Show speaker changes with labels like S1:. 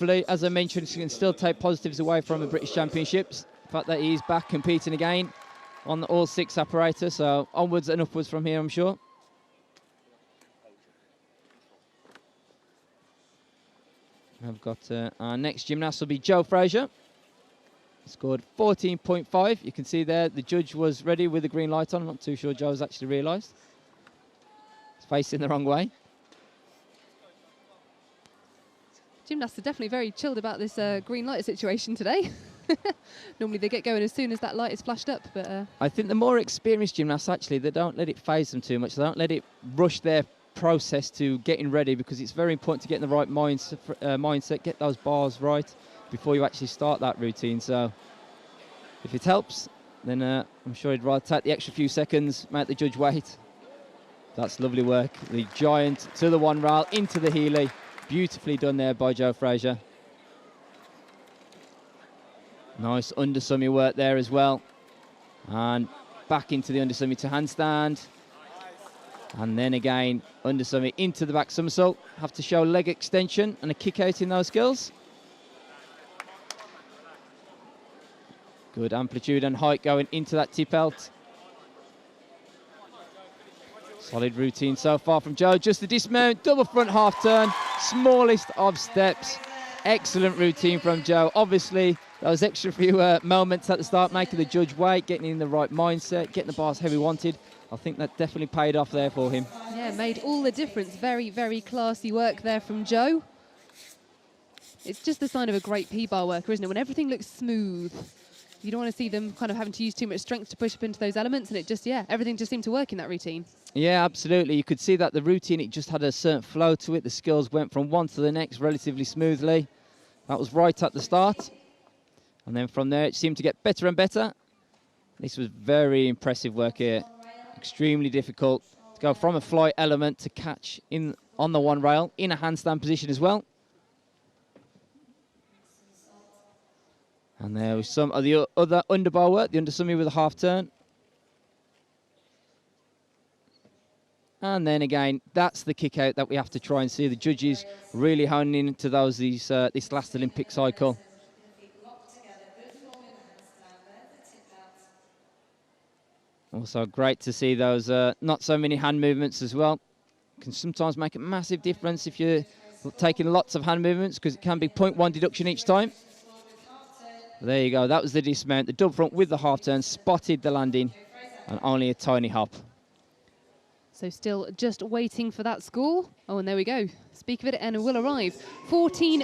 S1: hopefully, as I mentioned, he can still take positives away from the British Championships. The fact that he's back competing again on the all-six apparatus, so onwards and upwards from here, I'm sure. I've got our next gymnast will be Joe Fraser. Scored 14.5. You can see there the judge was ready with the green light on. I'm not too sure Joe's actually realised. He's facing the wrong way.
S2: Gymnasts are definitely very chilled about this green light situation today. Normally they get going as soon as that light is flashed up. But
S1: I think the more experienced gymnasts, actually, they don't let it phase them too much. They don't let it rush their process to getting ready, because it's very important to get in the right mindset, get those bars right before you actually start that routine. So if it helps, then I'm sure he'd rather take the extra few seconds, make the judge wait. That's lovely work. The giant to the one rail, into the Healy. Beautifully done there by Joe Fraser. Nice undersummy work there as well. And back into the undersummy to handstand. And then again, undersummy into the back somersault. Have to show leg extension and a kick out in those skills. Good amplitude and height going into that tip out. Solid routine so far from Joe. Just the dismount, double front half turn, smallest of steps. Excellent routine from Joe. Obviously, those extra few moments at the start, making the judge wait, getting in the right mindset, getting the bars heavy wanted. I think that definitely paid off there for him.
S2: yeah, made all the difference. Very, very classy work there from Joe. It's just the sign of a great P-bar worker, isn't it? When everything looks smooth, you don't want to see them kind of having to use too much strength to push up into those elements, and it just, everything just seemed to work in that routine.
S1: Yeah, absolutely. You could see that the routine, it just had a certain flow to it. The skills went from one to the next relatively smoothly. That was right at the start. And then from there, it seemed to get better and better. This was very impressive work here. Extremely difficult to go from a flight element to catch in on the one rail in a handstand position as well. And there was some of the other underbar work, the undersummy with a half turn. And then again, that's the kick out that we have to try and see. The judges really honing into those this last Olympic cycle. Also great to see those not so many hand movements as well. Can sometimes make a massive difference if you're taking lots of hand movements, because it can be 0.1 deduction each time. There you go, that was the dismount. The double front with the half turn, spotted the landing, and only a tiny hop.
S2: So still just waiting for that score. Oh, and there we go. Speak of it, and it will arrive. 14